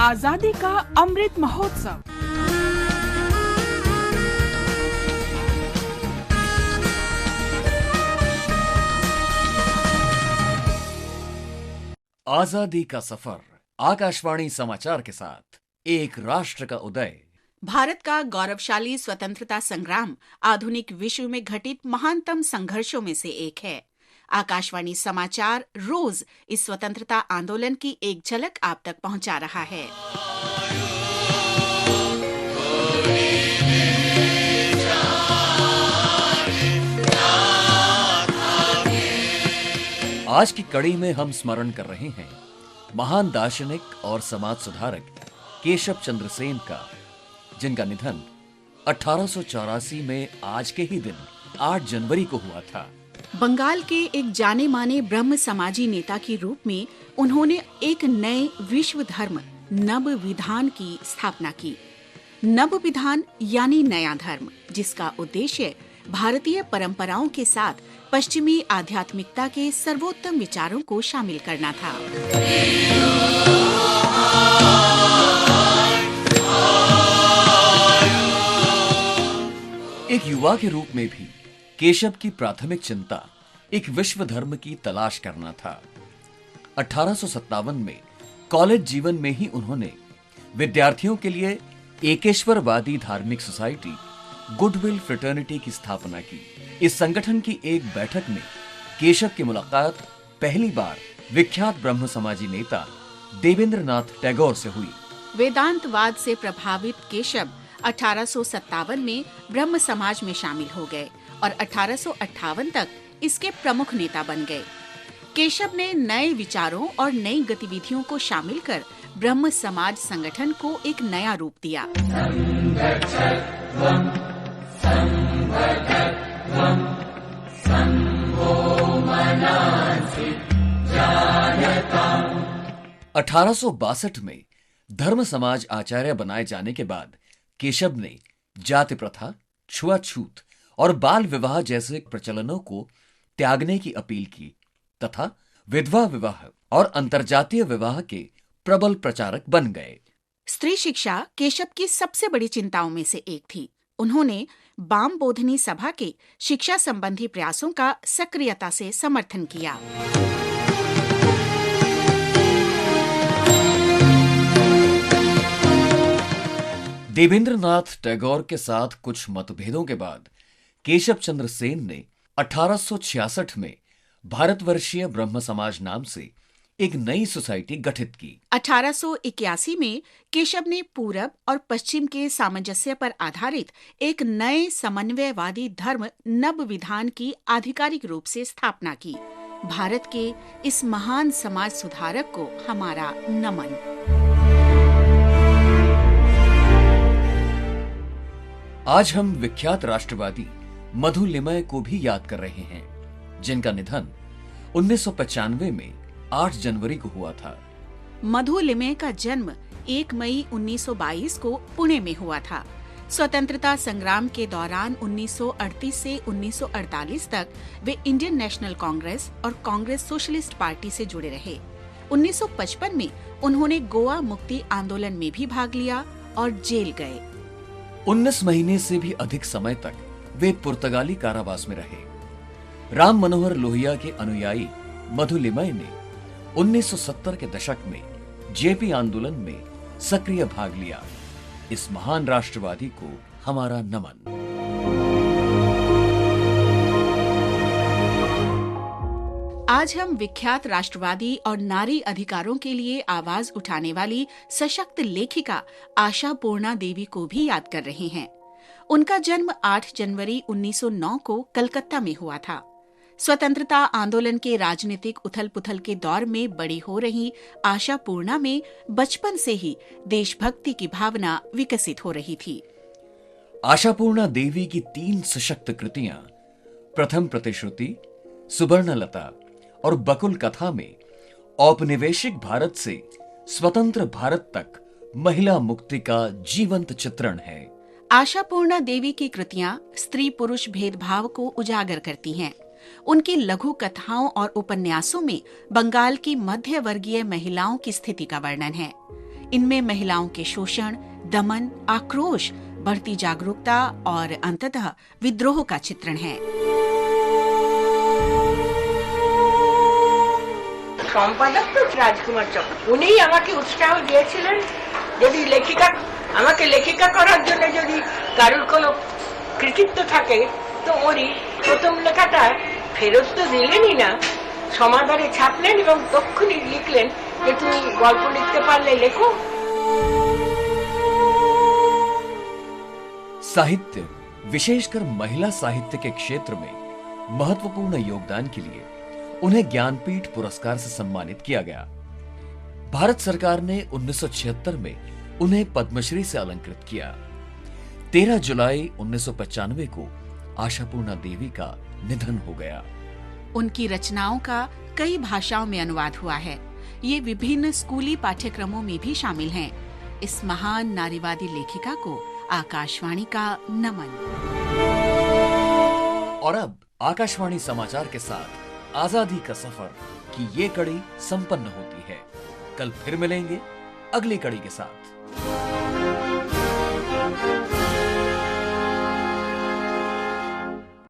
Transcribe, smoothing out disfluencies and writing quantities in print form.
आजादी का अमृत महोत्सव। आजादी का सफर, आकाशवाणी समाचार के साथ एक राष्ट्र का उदय। भारत का गौरवशाली स्वतंत्रता संग्राम आधुनिक विश्व में घटित महानतम संघर्षों में से एक है। आकाशवाणी समाचार रोज इस स्वतंत्रता आंदोलन की एक झलक आप तक पहुंचा रहा है। आज की कड़ी में हम स्मरण कर रहे हैं महान दार्शनिक और समाज सुधारक केशव चंद्र सेन का, जिनका निधन 1884 में आज के ही दिन 8 जनवरी को हुआ था। बंगाल के एक जाने माने ब्रह्म समाजी नेता के रूप में उन्होंने एक नए विश्व धर्म नव विधान की स्थापना की। नव विधान यानी नया धर्म, जिसका उद्देश्य भारतीय परंपराओं के साथ पश्चिमी आध्यात्मिकता के सर्वोत्तम विचारों को शामिल करना था। एक युवा के रूप में भी केशव की प्राथमिक चिंता एक विश्व धर्म की तलाश करना था। 1857 में कॉलेज जीवन में ही उन्होंने विद्यार्थियों के लिए एकेश्वरवादी धार्मिक सोसाइटी गुडविल फ्रेटर्निटी की स्थापना की। इस संगठन की एक बैठक में केशव की मुलाकात पहली बार विख्यात ब्रह्म समाजी नेता देवेंद्रनाथ टैगोर से हुई। वेदांतवाद से प्रभावित केशव 1857 में ब्रह्म समाज में शामिल हो गए और 1858 तक इसके प्रमुख नेता बन गए। केशव ने नए विचारों और नई गतिविधियों को शामिल कर ब्रह्म समाज संगठन को एक नया रूप दिया। 1862 में धर्म समाज आचार्य बनाए जाने के बाद केशव ने जाति प्रथा, छुआछूत और बाल विवाह जैसे प्रचलनों को त्यागने की अपील की तथा विधवा विवाह और अंतरजातीय विवाह के प्रबल प्रचारक बन गए। स्त्री शिक्षा केशव की सबसे बड़ी चिंताओं में से एक थी। उन्होंने बाम बोधनी सभा के शिक्षा संबंधी प्रयासों का सक्रियता से समर्थन किया। देवेंद्रनाथ टैगोर के साथ कुछ मतभेदों के बाद केशव चंद्र सेन ने 1866 में भारतवर्षीय ब्रह्म समाज नाम से एक नई सोसाइटी गठित की। 1881 में केशव ने पूरब और पश्चिम के सामंजस्य पर आधारित एक नए समन्वयवादी धर्म नव विधान की आधिकारिक रूप से स्थापना की। भारत के इस महान समाज सुधारक को हमारा नमन। आज हम विख्यात राष्ट्रवादी मधुलिमय को भी याद कर रहे हैं, जिनका निधन 1995 में 8 जनवरी को हुआ था। मधुलिमय का जन्म 1 मई 1922 को पुणे में हुआ था। स्वतंत्रता संग्राम के दौरान 1938 से 1948 तक वे इंडियन नेशनल कांग्रेस और कांग्रेस सोशलिस्ट पार्टी से जुड़े रहे। 1955 में उन्होंने गोवा मुक्ति आंदोलन में भी भाग लिया और जेल गए। 19 महीने से भी अधिक समय तक वे पुर्तगाली कारावास में रहे। राम मनोहर लोहिया के अनुयायी मधुलिमय ने 1970 के दशक में जेपी आंदोलन में सक्रिय भाग लिया। इस महान राष्ट्रवादी को हमारा नमन। आज हम विख्यात राष्ट्रवादी और नारी अधिकारों के लिए आवाज उठाने वाली सशक्त लेखिका आशापूर्णा देवी को भी याद कर रहे हैं। उनका जन्म 8 जनवरी 1909 को कलकत्ता में हुआ था। स्वतंत्रता आंदोलन के राजनीतिक उथल-पुथल के दौर में बड़ी हो रही आशापूर्णा में बचपन से ही देशभक्ति की भावना विकसित हो रही थी। आशापूर्णा देवी की 3 सशक्त कृतियां प्रथम प्रतिश्रुति, सुवर्णलता और बकुल कथा में औपनिवेशिक भारत से स्वतंत्र भारत तक महिला मुक्ति का जीवंत चित्रण है। आशापूर्णा देवी की कृतियां स्त्री पुरुष भेदभाव को उजागर करती हैं। उनकी लघु कथाओं और उपन्यासों में बंगाल की मध्य वर्गीय महिलाओं की स्थिति का वर्णन है। इनमें महिलाओं के शोषण, दमन, आक्रोश, बढ़ती जागरूकता और अंततः विद्रोह का चित्रण है। সম্পাদক তো রাজকুমার চক্র, উনিই আমাকে উৎসাহ দিয়েছিলেন যদি আমাকে লেখিকা করার জন্য যদি কারোর কোনো কৃতিত্ব থাকে তো ওরই প্রথম লেখাটা ফেরত তো দিলেনই না, সমাদরে ছাপলেন এবং তক্ষুনি লিখলেন যে তুমি গল্প লিখতে পারলে লেখো। साहित्य, विशेषकर महिला साहित्य के क्षेत्र में महत्वपूर्ण योगदान के लिए उन्हें ज्ञानपीठ पुरस्कार से सम्मानित किया गया। भारत सरकार ने 1976 में उन्हें पद्मश्री से अलंकृत किया। 13 जुलाई 1995 को आशापूर्णा देवी का निधन हो गया। उनकी रचनाओं का कई भाषाओं में अनुवाद हुआ है। ये विभिन्न स्कूली पाठ्यक्रमों में भी शामिल हैं। इस महान नारीवादी लेखिका को आकाशवाणी का नमन। और अब आकाशवाणी समाचार के साथ आजादी का सफर की ये कड़ी संपन्न होती है। कल फिर मिलेंगे अगली कड़ी के साथ।